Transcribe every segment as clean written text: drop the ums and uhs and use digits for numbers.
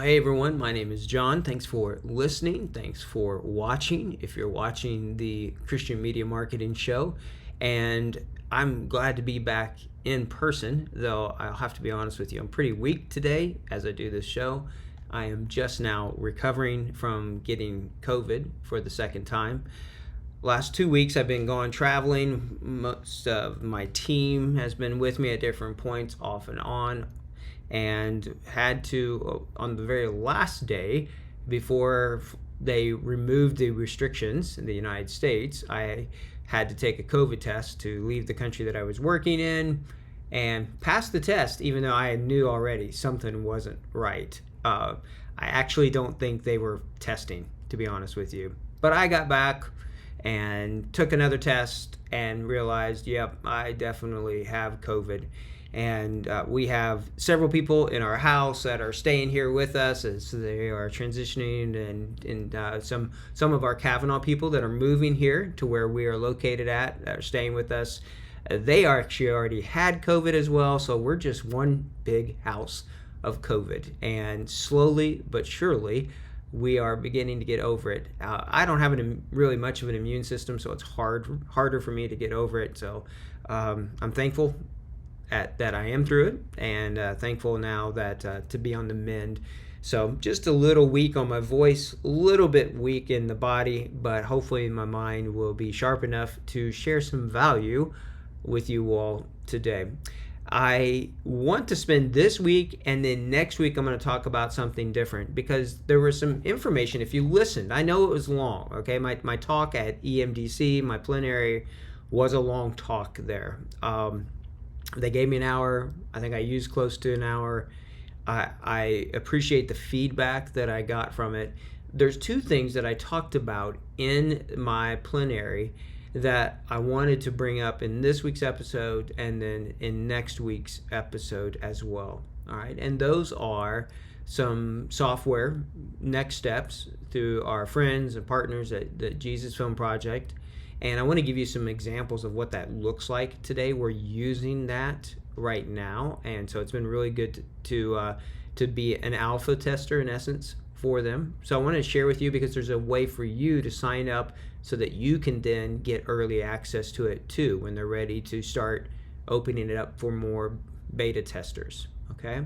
Well, hey everyone, my name is John. Thanks for listening. Thanks for watching. If you're watching the Christian Media Marketing Show, and I'm glad to be back in person, though I'll have to be honest with you, I'm pretty weak today as I do this show. I am just now recovering from getting COVID for the second time. Last 2 weeks I've been gone traveling. Most of my team has been with me at different points off and on, and had to, on the very last day before they removed the restrictions in the United States, I had to take a COVID test to leave the country that I was working in, and passed the test even though I knew already something wasn't right. I actually don't think they were testing, to be honest with you. But I got back and took another test and realized, yep, I definitely have COVID. And we have several people in our house that are staying here with us as they are transitioning, and some of our Kavanaugh people that are moving here to where we are located at that are staying with us. They actually already had COVID as well, so we're just one big house of COVID. And slowly but surely, we are beginning to get over it. I don't have really much of an immune system, so it's harder for me to get over it. So I'm thankful that I am through it, and thankful now that to be on the mend. So just a little weak on my voice, a little bit weak in the body, but hopefully my mind will be sharp enough to share some value with you all today. I want to spend this week and then next week I'm going to talk about something different, because there was some information. If you listened, I know it was long, okay? My talk at EMDC, my plenary, was a long talk there. They gave me an hour. I think I used close to an hour. I appreciate the feedback that I got from it. There's two things that I talked about in my plenary that I wanted to bring up in this week's episode and then in next week's episode as well. All right, and those are some software next steps through our friends and partners at the Jesus Film Project. And I want to give you some examples of what that looks like today. We're using that right now, and so it's been really good to be an alpha tester in essence for them. So I want to share with you, because there's a way for you to sign up so that you can then get early access to it too when they're ready to start opening it up for more beta testers. Okay,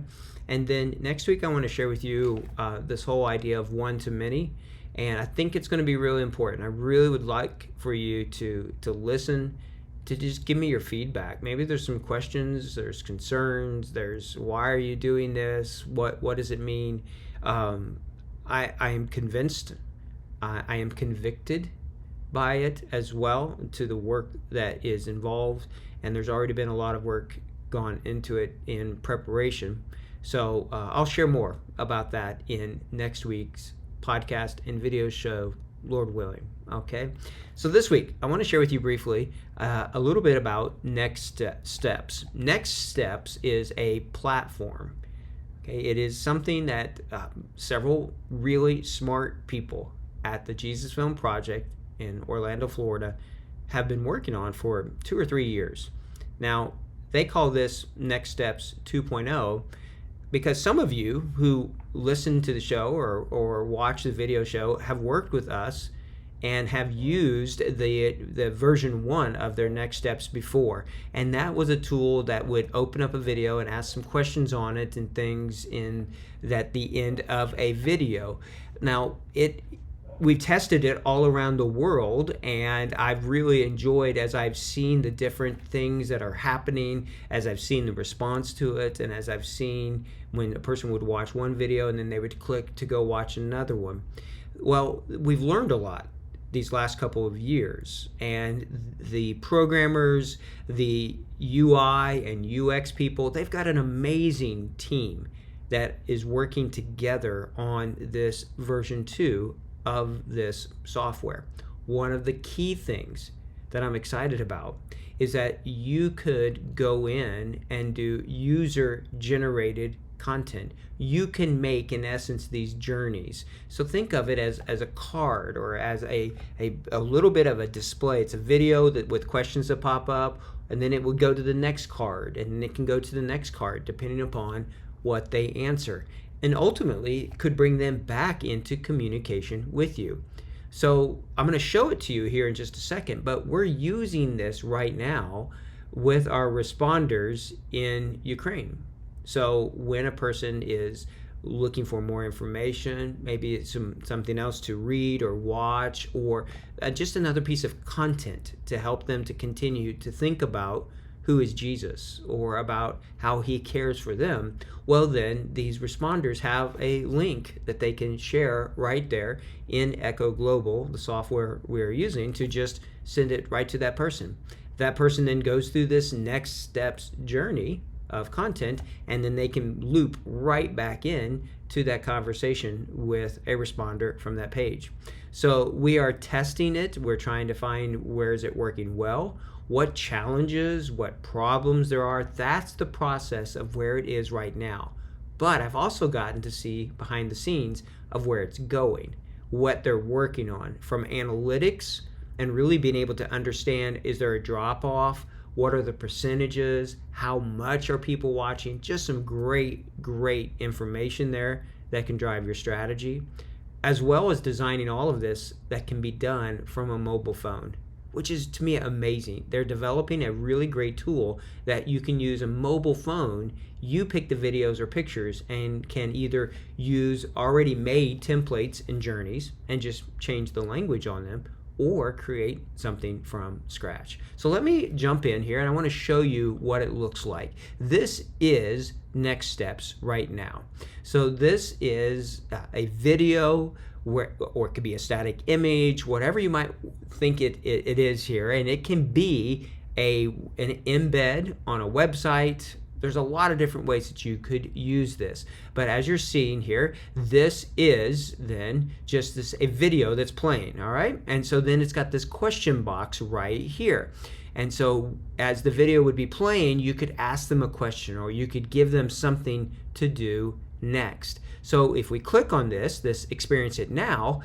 and then next week I want to share with you this whole idea of one-to-many. And I think it's going to be really important. I really would like for you to listen, to just give me your feedback. Maybe there's some questions, there's concerns, there's why are you doing this? What does it mean? I am convinced, I am convicted by it as well, to the work that is involved. And there's already been a lot of work gone into it in preparation. So I'll share more about that in next week's podcast and video show, Lord willing. Okay, so this week I want to share with you briefly a little bit about Next Steps. Next Steps is a platform. Okay, it is something that several really smart people at the Jesus Film Project in Orlando, Florida, have been working on for 2 or 3 years. Now, they call this Next Steps 2.0 because some of you who listen to the show or watch the video show have worked with us and have used the version 1 of their Next Steps before. And that was a tool that would open up a video and ask some questions on it and things at the end of a video. Now, we've tested it all around the world, and I've really enjoyed as I've seen the different things that are happening, as I've seen the response to it, and as I've seen when a person would watch one video and then they would click to go watch another one. Well, we've learned a lot these last couple of years, and the programmers, the UI and UX people, they've got an amazing team that is working together on this version 2 of this software. One of the key things that I'm excited about is that you could go in and do user-generated content. You can make, in essence, these journeys. So think of it as a card, or as a little bit of a display. It's a video with questions that pop up, and then it will go to the next card, and then it can go to the next card, depending upon what they answer. and ultimately could bring them back into communication with you. So I'm going to show it to you here in just a second, but we're using this right now with our responders in Ukraine. So when a person is looking for more information, maybe it's something else to read or watch, or just another piece of content to help them to continue to think about who is Jesus or about how he cares for them, well, then these responders have a link that they can share right there in Echo Global, the software we're using, to just send it right to that person. That person then goes through this next steps journey of content, and then they can loop right back in to that conversation with a responder from that page. So we are testing it. We're trying to find where is it working well, what challenges, what problems there are. That's the process of where it is right now. But I've also gotten to see behind the scenes of where it's going, what they're working on from analytics, and really being able to understand, is there a drop off? What are the percentages? How much are people watching? Just some great information there that can drive your strategy, as well as designing all of this that can be done from a mobile phone, which is, to me, amazing. They're developing a really great tool that you can use a mobile phone. You pick the videos or pictures and can either use already made templates and journeys and just change the language on them, or create something from scratch. So let me jump in here and I want to show you what it looks like. This is next steps right now. So this is a video where, or it could be a static image, whatever you might think it is here, and it can be an embed on a website. There's a lot of different ways that you could use this, but as you're seeing here, this is then just a video that's playing, all right? And so then it's got this question box right here. And so as the video would be playing, you could ask them a question, or you could give them something to do next. So if we click on this experience it now,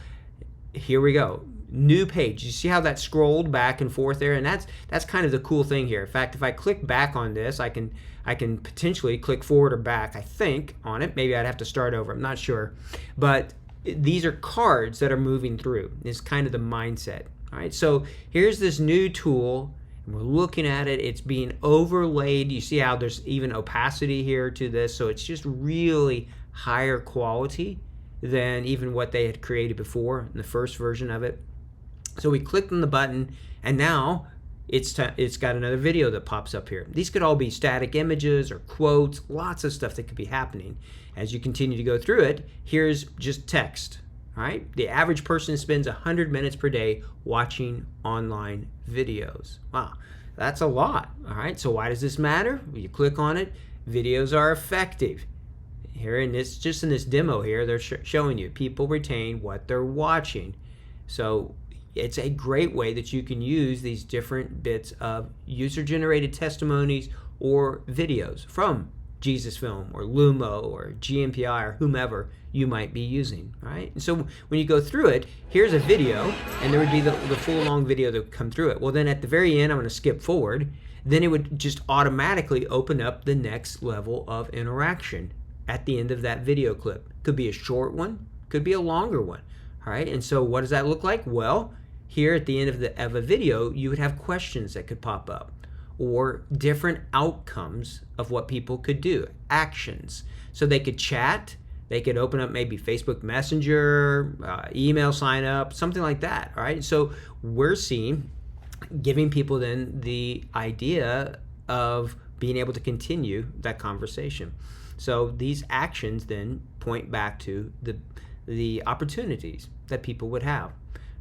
here we go. New page. You see how that scrolled back and forth there? And that's kind of the cool thing here. In fact, if I click back on this, I can potentially click forward or back, I think, on it. Maybe I'd have to start over. I'm not sure. But these are cards that are moving through. It's kind of the mindset. All right. So here's this new tool. And we're looking at it. It's being overlaid. You see how there's even opacity here to this. So it's just really higher quality than even what they had created before in the first version of it. So we clicked on the button, and now it's got another video that pops up here. These could all be static images or quotes, lots of stuff that could be happening. As you continue to go through it, here's just text. All right, the average person spends 100 minutes per day watching online videos. Wow, that's a lot. All right, so why does this matter? Well, you click on it, videos are effective. Here in this, just in this demo here, they're showing you people retain what they're watching. So it's a great way that you can use these different bits of user-generated testimonies or videos from Jesus Film or Lumo or GMPI or whomever you might be using, right? And so when you go through it, here's a video, and there would be the full-long video that would come through it. Well, then at the very end, I'm going to skip forward. Then it would just automatically open up the next level of interaction at the end of that video clip. Could be a short one, could be a longer one, all right? And so what does that look like? Well, here at the end of a video, you would have questions that could pop up, or different outcomes of what people could do, actions. So they could chat, they could open up maybe Facebook Messenger, email sign up, something like that, all right? So we're seeing, giving people then the idea of being able to continue that conversation. So these actions then point back to the opportunities that people would have.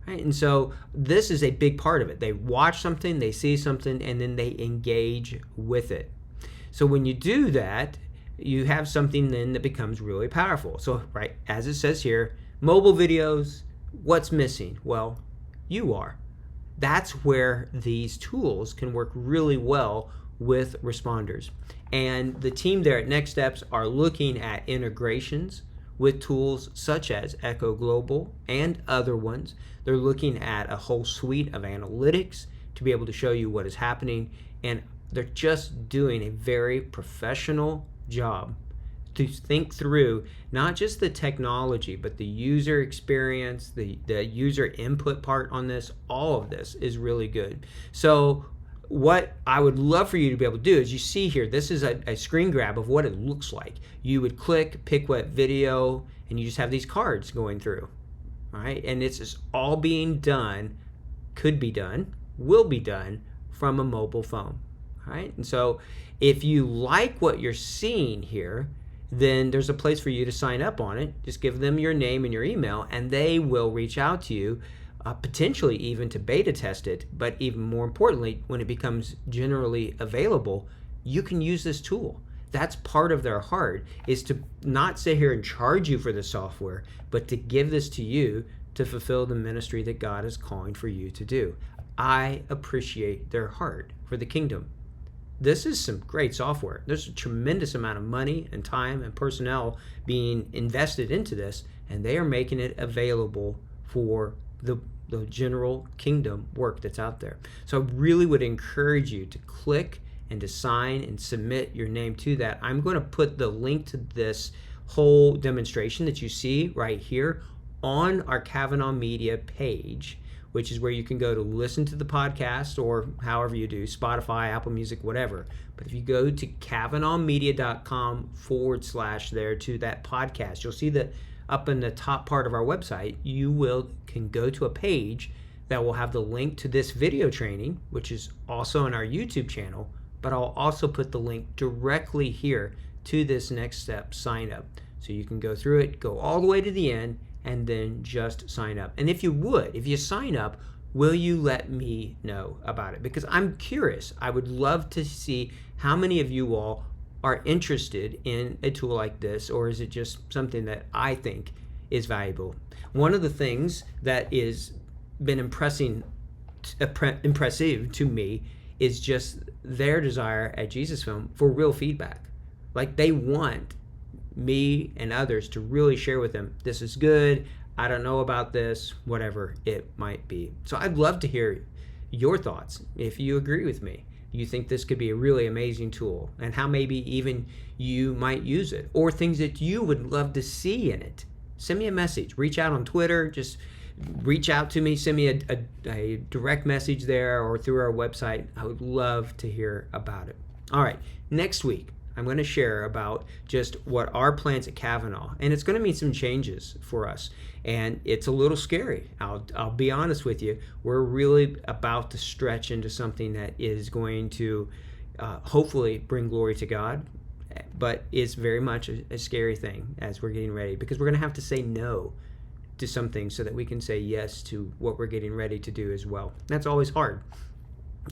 Right? And so this is a big part of it. They watch something, they see something, and then they engage with it. So when you do that, you have something then that becomes really powerful. So, right, as it says here, mobile videos, what's missing? Well, you are. That's where these tools can work really well with responders. And the team there at Next Steps are looking at integrations with tools such as Echo Global and other ones. They're looking at a whole suite of analytics to be able to show you what is happening, and they're just doing a very professional job to think through not just the technology, but the user experience, the user input part on this. All of this is really good. So what I would love for you to be able to do is, you see here, this is a screen grab of what it looks like. You would click, pick what video, and you just have these cards going through. All right, and this is all being done, could be done, will be done from a mobile phone. All right, and so if you like what you're seeing here, then there's a place for you to sign up on it. Just give them your name and your email, and they will reach out to you, potentially even to beta test it. But even more importantly, when it becomes generally available, you can use this tool. That's part of their heart, is to not sit here and charge you for the software, but to give this to you to fulfill the ministry that God is calling for you to do. I appreciate their heart for the kingdom. This is some great software. There's a tremendous amount of money and time and personnel being invested into this, and they are making it available for the general kingdom work that's out there. So I really would encourage you to click and to sign and submit your name to that. I'm going to put the link to this whole demonstration that you see right here on our Kavanaugh Media page, which is where you can go to listen to the podcast, or however you do, Spotify, Apple Music, whatever. But if you go to KavanaughMedia.com/ there to that podcast, you'll see that up in the top part of our website, you can go to a page that will have the link to this video training, which is also on our YouTube channel, but I'll also put the link directly here to this next step, sign up. So you can go through it, go all the way to the end, and then just sign up. And if you sign up, will you let me know about it? Because I'm curious. I would love to see how many of you all are interested in a tool like this, or is it just something that I think is valuable? One of the things that is been impressive to me is just their desire at Jesus Film for real feedback. Like, they want me and others to really share with them, this is good, I don't know about this, whatever it might be. So I'd love to hear your thoughts. If you agree with me, you think this could be a really amazing tool, and how maybe even you might use it, or things that you would love to see in it. Send me a message, reach out on Twitter, just reach out to me, send me a direct message there or through our website. I would love to hear about it. All right, next week I'm going to share about just what our plans at Kavanaugh, and it's going to mean some changes for us, and it's a little scary. I'll be honest with you. We're really about to stretch into something that is going to hopefully bring glory to God, but it's very much a scary thing as we're getting ready, because we're going to have to say no to some things so that we can say yes to what we're getting ready to do as well. That's always hard,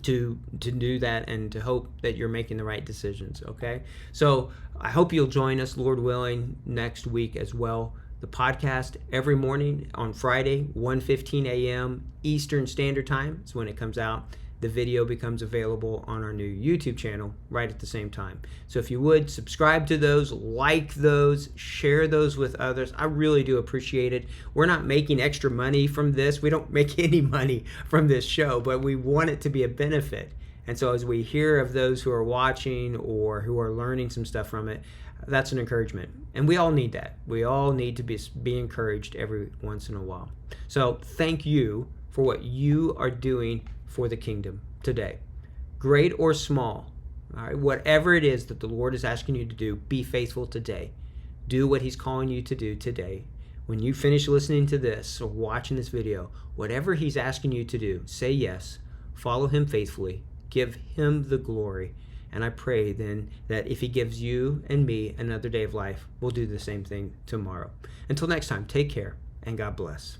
to do that, and to hope that you're making the right decisions. Okay, so I hope you'll join us, Lord willing, next week as well. The podcast every morning on Friday, 1:15 a.m. Eastern Standard Time is when it comes out. The video becomes available on our new YouTube channel right at the same time. So if you would, subscribe to those, like those, share those with others. I really do appreciate it. We're not making extra money from this. We don't make any money from this show, but we want it to be a benefit. And so as we hear of those who are watching or who are learning some stuff from it, that's an encouragement. And we all need that. We all need to be encouraged every once in a while. So thank you for what you are doing for the kingdom today, great or small. All right, whatever it is that the Lord is asking you to do, be faithful today. Do what He's calling you to do today. When you finish listening to this or watching this video, whatever He's asking you to do, say yes, follow Him faithfully, give Him the glory. And I pray then that if He gives you and me another day of life, we'll do the same thing tomorrow. Until next time, take care and God bless.